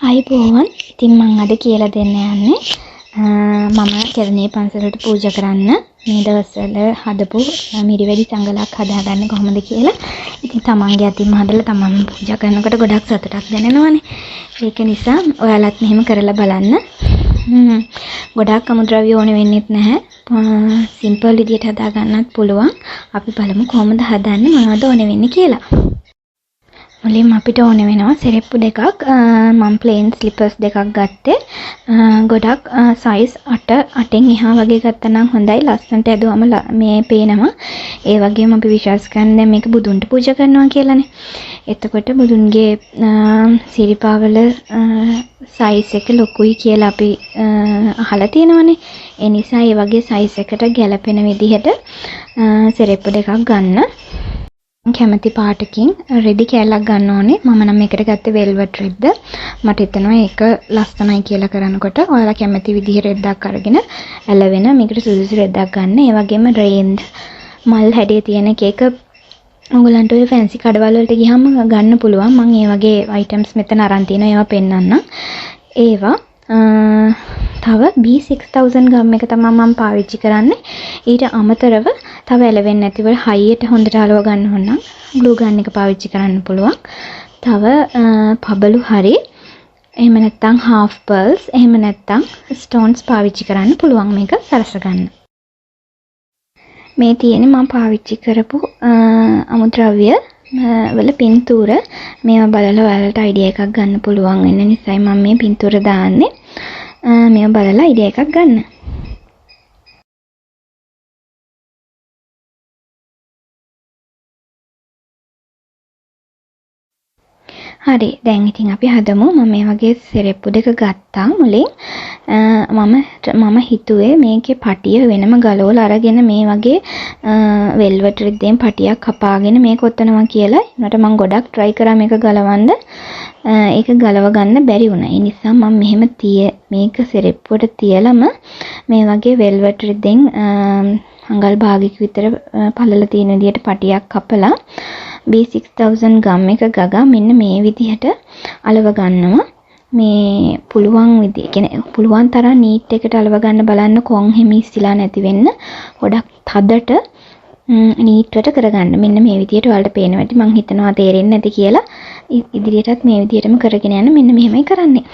අයිබෝවන්. ඉතින් මම අද කියලා දෙන්න යන්නේ මම කෙරණේ පන්සලට පූජා කරන්න මේ දවස්වල හදපු මිරිවැඩි සඟලක් හදාගන්න කොහොමද කියලා. ඉතින් තමන්ගේ අතින්ම හදලා තමන් පූජා කරනකොට ගොඩක් සතුටක් දැනෙනවනේ. ඒක නිසා ඔයාලත් මෙහෙම කරලා බලන්න. ගොඩක් අමුද්‍රව්‍ය ඕනෙ වෙන්නෙත් නැහැ. සිම්පල් විදියට හදාගන්නත් පුළුවන්. අපි බලමු කොහොමද හදන්නේ මොනවද ඕනෙ වෙන්නේ කියලා. මුලින්ම අපිට ඕන වෙනවා සෙරෙප්පු දෙකක්. මම ප්ලේන් ස්ලිපර්ස් දෙකක් ගත්තේ. ගොඩක් සයිස් 8න් එහා වගේ ගත්තා නම් හොඳයි. ලස්සනට ඇදුවම මේ පේනවා. ඒ වගේම අපි විශ්වාස කරන්නේ මේක බුදුන්ට පූජා කරනවා කියලානේ. එතකොට බුදුන්ගේ සිරිපාවල සයිස් එක ලොකුයි කියලා අපි අහලා තියෙනවානේ. ඒ නිසා ඒ වගේ සයිස් එකට ගැලපෙන විදිහට සෙරෙප්පු දෙකක් ගන්න. කැමති පාටකින් රෙදි කෑල්ලක් ගන්න ඕනේ. මම නම් මේකට ගත්තේ වෙල්වෙට් රෙද්ද. මට හිතෙනවා ඒක ලස්සනයි කියලා කරනකොට ඔයාලා කැමති විදිහේ රෙද්දක් අරගෙන ඇලවෙන මේකට සුදුසු රෙද්දක් ගන්න. ඒ වගේම රේන්ඩ් මල් හැඩේ තියෙන එක ඔයගලන්ට ඔය ෆැන්සි කඩවල වලට ගියාම ගන්න පුළුවන්. මම ඒ වගේ අයිටම්ස් මෙතන අරන් තියෙනවා. ඒවා පෙන්නන්නම්. ඒවා තව B6000 ගම් එක තමයි මම පාවිච්චි කරන්නේ. ඊට අමතරව තව එලවෙන්නේ නැතිව හයියට හොඳට අලව ගන්න ඕන නම් ග්ලූ ගන් එක පාවිච්චි කරන්න පුළුවන්. තව පබළු හරි එහෙම නැත්නම් half pearls එහෙම නැත්නම් stones පාවිච්චි කරන්න පුළුවන් මේක සරස ගන්න. මේ තියෙන්නේ මම පාවිච්චි කරපු අමුද්‍රව්‍ය වල පින්තූර. මේවා බලලා ඔයාලට අයිඩියා එකක් ගන්න පුළුවන් වෙන නිසායි මම මේ පින්තූර දාන්නේ. මේවා බලලා අයිඩියා එකක් ගන්න. හරි, දැන් ඉතින් අපි හදමු. මම මේ වගේ සෙරෙප්පු දෙක ගත්තා මුලින්. මම හිතුවේ මේකේ පටිය වෙනම ගලවලා අරගෙන මේ වගේ වෙල්වෙට් රෙද්දෙන් පටියක් කපාගෙන මේක ඔතනවා කියලා. ඒකට මම ගොඩක් try කරා මේක ගලවන්න. ඒක ගලව ගන්න බැරි වුණා. ඒ නිසා මම මෙහෙම මේක සෙරෙප්පුවට තියලම මේ වගේ වෙල්වෙට් රෙද්දෙන් අඟල් භාගයක විතර පළල තියෙන විදිහට පටියක් කපලා B6000 ගම් එක ගගා මෙන්න මේ විදිහට අලව ගන්නවා. මේ පුළුවන් විදිහ කියන්නේ පුළුවන් තරම් නීට් එකට අලව ගන්න බලන්න කොන් හැම ඉස්සිලා නැති වෙන්න ගොඩක් තදට නීට්වට කරගන්න. මෙන්න මේ විදිහට ඔයාලට පේනවා ඇති. මම හිතනවා තේරෙන්නේ නැති කියලා. ඉදිරියටත් මේ විදිහටම කරගෙන යන්න. මෙන්න මෙහෙමයි කරන්නේ.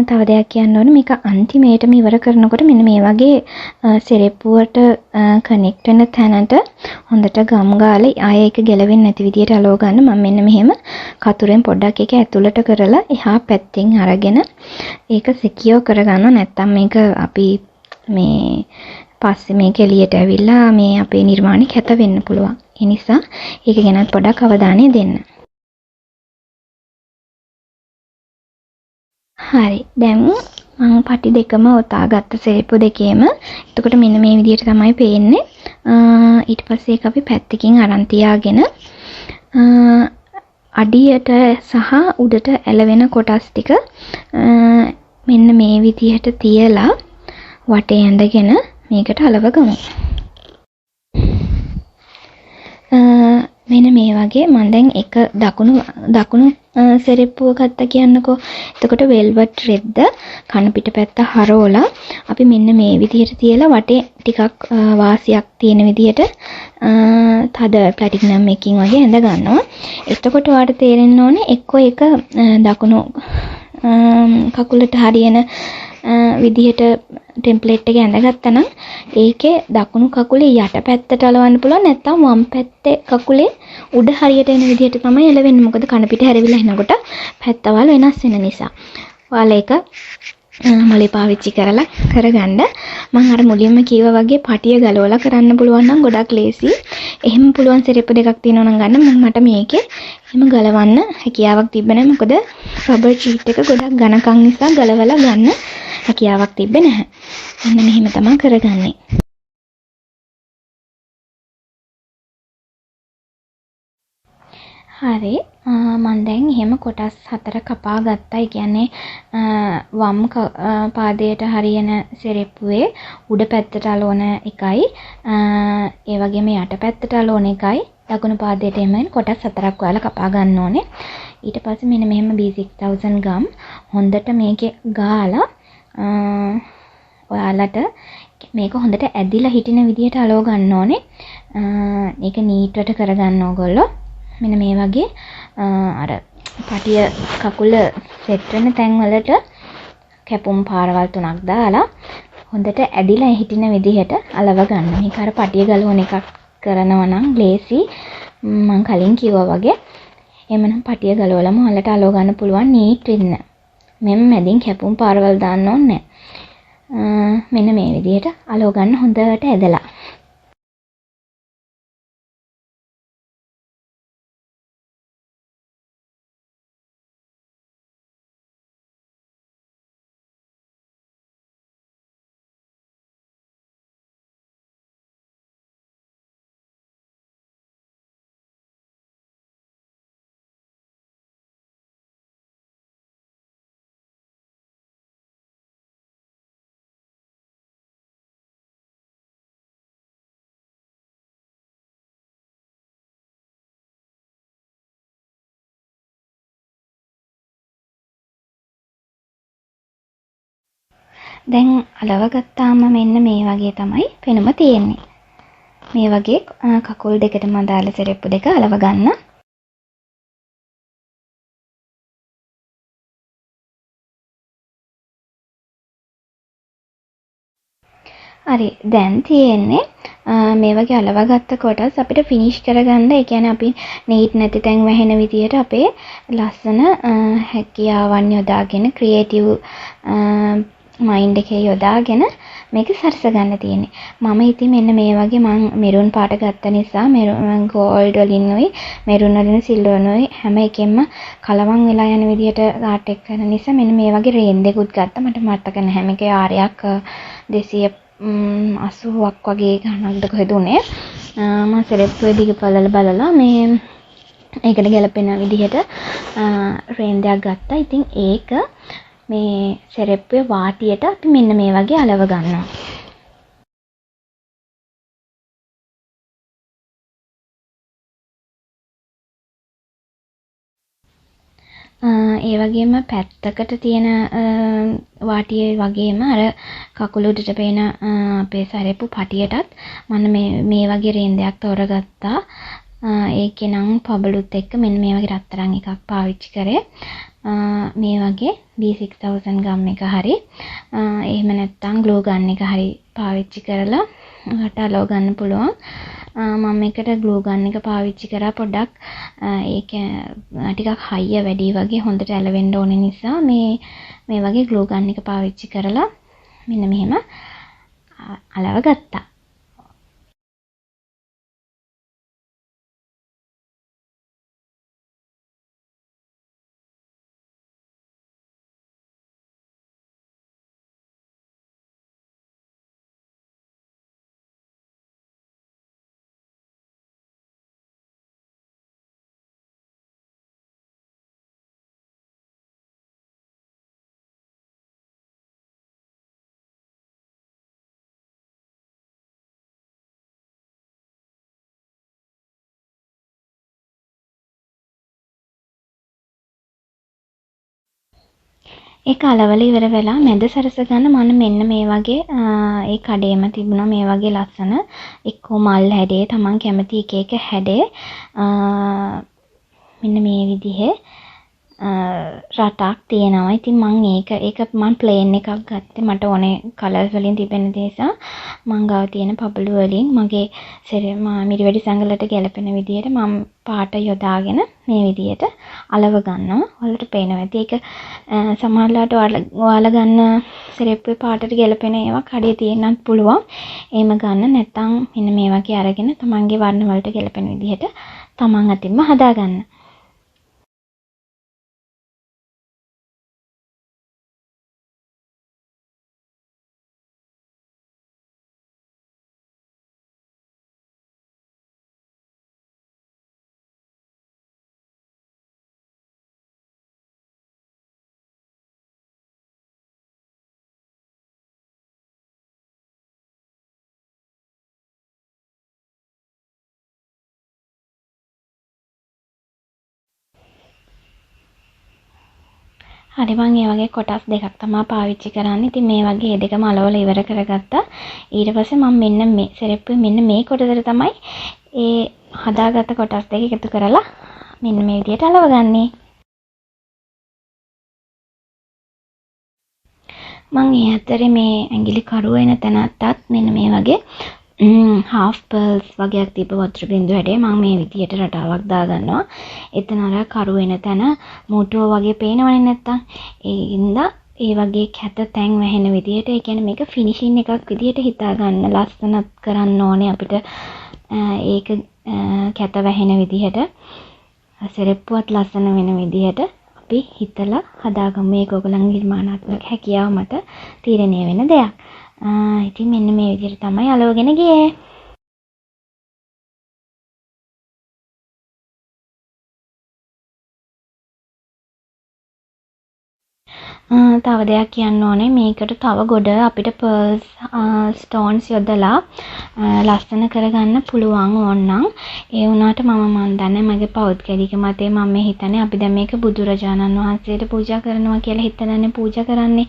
තව දෙයක් කියන්න ඕනේ මේක අන්තිමේටම ඉවර කරනකොට මෙන්න මේ වගේ සෙරෙප්පුවට කනෙක්ට් වෙන තැනට හොඳට ගම් ගාලා ආයෙ ඒක ගැලවෙන්නේ නැති විදියට අලව ගන්න. මම මෙන්න මෙහෙම කතුරෙන් පොඩ්ඩක් ඒක ඇතුළට කරලා එහා පැත්තෙන් අරගෙන ඒක සිකියෝ කරගන්න. නැත්තම් මේක අපි මේ පස්සේ මේක එළියට ඇවිල්ලා මේ අපේ නිර්මාණය කැත වෙන්න පුළුවන්. ඒ නිසා ඒක ගැනත් පොඩ්ඩක් අවධානය දෙන්න. හරි, දැන් මම පටි දෙකම ඔතාගත්ත සෙරෙප්පු දෙකේම. එතකොට මෙන්න මේ විදිහට තමයි පේන්නේ. ඊට පස්සේ ඒක අපි පැත්තකින් අරන් තියාගෙන අඩියට සහ උඩට ඇලවෙන කොටස් ටික මෙන්න මේ විදිහට තියලා වටේ ඇඳගෙන මේකට අලව ගමු. මෙන්න මේ වගේ මම දැන් එක දකුණු සෙරෙප්පුව ගත්තා කියන්නකෝ. එතකොට වෙල්වෙට් රෙද්ද කන පිට පැත්ත හරවලා අපි මෙන්න මේ විදිහට තියලා වටේ ටිකක් වාසියක් තියෙන විදිහට තද ප්ලැටිනම් එකකින් වගේ ඇඳ ගන්නවා. එතකොට ඔයාලට තේරෙන්න ඕනේ එක්කෝ එක දකුණු කකුලට හරියන විදිහට ටෙම්ප්ලේට් එක ඇඳගත්තා නම් ඒකේ දකුණු කකුලේ යට පැත්තට අලවන්න පුළුවන්. නැත්නම් වම් පැත්තේ කකුලේ උඩ හරියට එන විදිහට තමයි එලවෙන්නේ. මොකද කන පිට හැරවිලා එනකොට පැත්තවල වෙනස් වෙන නිසා. ඔයාලා ඒක මොලේ පාවිච්චි කරලා කරගන්න. මම අර මුලින්ම කිව්වා වගේ පටිය ගලවලා කරන්න පුළුවන් නම් ගොඩක් ලේසි. එහෙම පුළුවන් සෙරෙප්පු දෙකක් තියෙනවා නම් ගන්න. මට මේකේ එහෙම ගලවන්න හැකියාවක් තිබ්බේ නැහැ. මොකද රබර් ෂීට් එක ගොඩක් ඝනකම් නිසා ගලවලා ගන්න හැකියාවක් තිබ්බේ නැහැ. මෙන්න මෙහෙම තමයි කරගන්නේ. හරි. මම දැන් එහෙම කොටස් 4 කපා ගත්තා. ඒ කියන්නේ වම් පාදයට හරියන සෙරෙප්පුවේ උඩ පැත්තට අලවන එකයි ඒ වගේම යට පැත්තට අලවන එකයි දකුණු පාදයට එමෙන් කොටස් 4ක් ඔයාලා කපා ගන්න ඕනේ. ඊට පස්සේ මෙන්න මෙහෙම B6000 ගම් හොඳට මේකේ ගාලා ඔයාලට මේක හොඳට ඇදිලා හිටින විදියට අලව ගන්න ඕනේ. මේක නීට්වට කරගන්න ඕගොල්ලෝ. මෙන්න මේ වගේ අර පටිය කකුල සෙට් වෙන තැන් වලට කැපුම් පාරවල් 3ක් දාලා හොඳට ඇදිලා හිටින විදිහට අලව ගන්න. මේක අර පටිය ගලවන එකක් කරනවා නම් ලේසි. මම කලින් කිව්වා වගේ. එමනම් පටිය ගලවලම ඔයාලට අලව ගන්න පුළුවන් නීට් වෙන්න. මෙන්න මැදින් කැපුම් පාරවල් දාන්න ඕනේ. මෙන්න මේ විදිහට අලව ගන්න හොඳට ඇදලා. දැන් අලව ගත්තාම මෙන්න මේ වගේ තමයි පෙනුම තියෙන්නේ. මේ වගේ කකුල් දෙකටම අදාළ සෙරෙප්පු දෙක අලව ගන්න. හරි දැන් තියෙන්නේ මේ වගේ අලව ගත්ත කොටස් අපිට ෆිනිෂ් කරගන්න. ඒ කියන්නේ අපි නීට් නැති තැන් වැහෙන විදියට අපේ ලස්සන හැකියාවන් යොදාගෙන ක්‍රියේටිව් මයින්ඩ් එකේ යොදාගෙන මේක සරස ගන්න තියෙන්නේ. මම ඉතින් මෙන්න මේ වගේ මම මෙරුන් පාට ගත්ත නිසා මෙරුන් ගෝල්ඩ් වලිනුයි මෙරුන් වලින් සිල්වර් වලිනුයි හැම එකෙන්ම කලවම් වෙලා යන විදියට ආට් එක කරන නිසා මෙන්න මේ වගේ රේන් දෙකුත් ගත්තා. මට මතක නැහැ මේකේ ආරයක් 280ක් වගේ ගණනක්ද කොහෙද උනේ. මම සෙරෙප්පුවේ දිග පළල බලලා මේ ඒකට ගැලපෙන විදිහට රේන් දෙයක් ගත්තා. ඉතින් ඒක මේ සෙරෙප්පුවේ වාටියට අපි මෙන්න මේ වගේ අලව ගන්නවා. ඒ වගේම පැත්තකට තියෙන වාටියේ වගේම අර කකුල උඩට පේන අපේ සෙරෙප්පු පටියටත් මම මේ වගේ රේන්දයක් තෝරගත්තා. ඒකේ නම් පබලුත් එක්ක මෙන්න මේ වගේ රත්තරන් එකක් පාවිච්චි කරේ. මේ වගේ B6000 ගම් එක හරි එහෙම නැත්නම් ග්ලූ ගන් එක හරි පාවිච්චි කරලා ඔයාලට අලව ගන්න පුළුවන්. මම මේකට ග්ලූ ගන් එක පාවිච්චි කරා. පොඩ්ඩක් ඒක ටිකක් හයිය වැඩි වගේ හොඳට ඇලවෙන්න ඕන නිසා මේ වගේ ග්ලූ ගන් එක පාවිච්චි කරලා මෙන්න මෙහෙම අලව ගත්තා. ඒක අලවල ඉවර වෙලා මැද සරස ගන්න මම මෙන්න මේ වගේ ඒ කඩේම තිබුණා මේ වගේ ලස්සන එක්කෝ මල් හැඩේ තමන් කැමති එක එක හැඩේ මෙන්න මේ විදිහේ රටක් තියෙනවා. ඉතින් මම ඒක මම ප්ලේන් එකක් ගත්තේ. මට ඕනේ කලර්ස් වලින් තිබෙන නිසා මං ගාව තියෙන පබළු වලින් මගේ මිරිවැඩි සඟලට ගැලපෙන විදියට මම පාට යොදාගෙන මේ විදියට අලව ගන්නවා. ඔයාලට පේනවා ඇති ඒක සමහරවිට ඔයාලා ගන්න සෙරෙප්පුවේ පාටට ගැලපෙන ඒවා කඩේ තියෙන්නත් පුළුවන්. එහෙම ගන්න නැත්නම් මෙන්න මේ වගේ අරගෙන තමන්ගේ වර්ණ වලට ගැලපෙන විදියට තමන් අතින්ම හදාගන්න. හරි මම මේ වගේ කොටස් දෙකක් තමයි පාවිච්චි කරන්නේ. ඉතින් මේ වගේ දෙකම අලවල ඉවර කරගත්තා. ඊට පස්සේ මම මෙන්න මේ සෙරෙප්පුවේ මෙන්න මේ කොටසට තමයි ඒ හදාගත්ත කොටස් දෙක එකතු කරලා මෙන්න මේ විදියට අලව ගන්නෙ. මම ඒ අතරේ මේ ඇඟිලි කරු වෙන තැනටත් මෙන්න මේ වගේ half pearls වගේක් තිබ්බ වතුර බින්දුව හැඩේ මම මේ විදියට රටාවක් දාගන්නවා. එතන අර කරු වෙන තැන මූටුව වගේ පේනවනේ නැත්තම් ඒ වගේ කැත තැන් වැහෙන විදියට ඒ කියන්නේ මේක ෆිනිෂින් එකක් විදියට හිතා ගන්න ලස්සනත් කරන්න ඕනේ අපිට ඒක කැත වැහෙන විදියට සෙරෙප්පුවත් ලස්සන වෙන විදියට අපි හිතලා හදාගමු. මේක ඔයගොල්ලන්ගේ නිර්මාණාත්මක හැකියාව මත තීරණය වෙන දෙයක්. ඉතින් මෙන්න මේ විදිහට තමයි අලවගෙන ගියේ. තව දෙයක් කියන්න ඕනේ මේකට තව ගොඩ අපිට pearls stones යොදලා ලස්සන කරගන්න පුළුවන් ඕනනම් ඒ වුණාට මම දන්නේ මගේ පෞද්ගලික මතේ මම හිතන්නේ අපි දැන් මේක බුදුරජාණන් වහන්සේට පූජා කරනවා කියලා හිතනනේ පූජා කරන්නේ.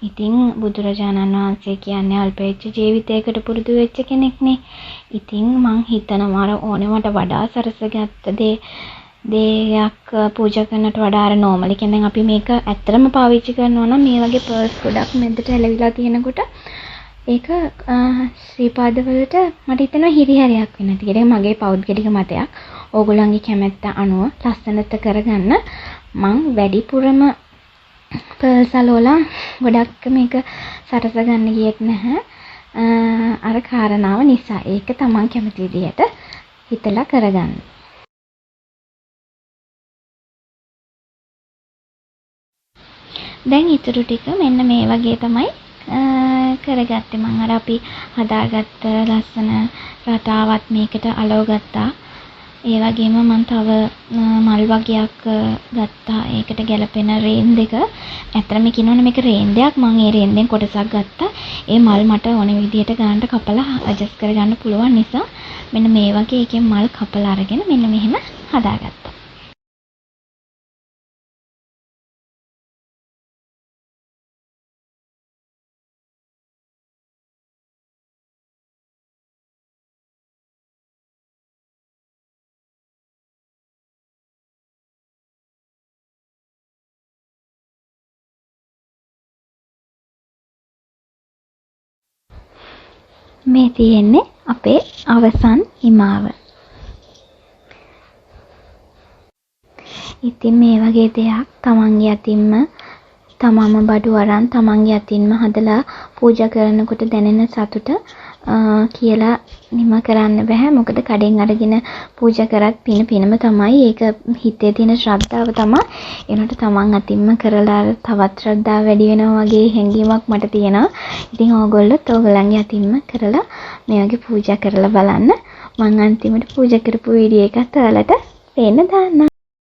ඉතින් බුදුරජාණන් වහන්සේ කියන්නේ අල්පේච්ඡ ජීවිතයකට පුරුදු වෙච්ච කෙනෙක්නේ. ඉතින් මං හිතනවා අර ඕනෙමට වඩා සරසගත්ත දෙයක් පූජා කරනට වඩා අර නෝමලි කියන්නේ අපි මේක ඇත්තටම පාවිච්චි කරනවා නම් මේ වගේ පර්ස් ගොඩක් මැදට ඇලවිලා තියෙනකොට ඒක ශ්‍රීපාද වලට මට හිතෙනවා හිරිහැරයක් වෙන නැති කියලා මගේ පෞද්ගලික මතයක්. ඕගොල්ලන්ගේ කැමැත්ත අනුව ලස්සනට කරගන්න මං වැඩිපුරම පර්ස් අලවලා ගොඩක් මේක සරස ගන්න ගියෙත් නැහැ. අර කාරණාව නිසා ඒක තමන් කැමති විදියට හිතලා කරගන්න. දැන් ඊටු ටික මෙන්න මේ වගේ තමයි කරගත්තේ. මම අර අපි හදාගත්ත ලස්සන රටාවත් මේකට අලව ගත්තා. ඒ වගේම මම තව මල් වගේක් ගත්තා. ඒකට ගැලපෙන රේන් දෙක. ඇත්තටම කියනවනේ මේක රේන් දෙයක්. මම ඒ රේන්ෙන් කොටසක් ගත්තා. ඒ මල් මට ඕන විදිහට ගන්නට කපලා ඇඩ්ජස්ට් කරගන්න පුළුවන් නිසා මෙන්න මේ වගේ එකෙන් මල් කපලා අරගෙන මෙන්න මෙහෙම හදාගත්තා. මේ තියෙන්නේ අපේ අවසන් හිමාව. ඉතින් මේ වගේ දෙයක් තමන්ගේ අතින්ම තමම බඩු අරන් තමන්ගේ අතින්ම හදලා පූජා කරනකොට දැනෙන සතුට කියලා නිම කරන්න බෑ. මොකද කඩෙන් අරගෙන පූජා කරත් පිනම තමයි. ඒක හිතේ තියෙන ශ්‍රද්ධාව තමයි. ඒනට තමන් අතින්ම කරලා තවත් ශ්‍රද්ධාව වැඩි වෙනවා වගේ හැඟීමක් මට තියෙනවා. ඉතින් ඕගොල්ලොත් ඕගොල්ලන්ගේ අතින්ම කරලා මේ වගේ පූජා කරලා බලන්න. මම අන්තිමට පූජා කරපු වීඩියෝ එකත් ඔයාලට පේන්න දාන්නම්.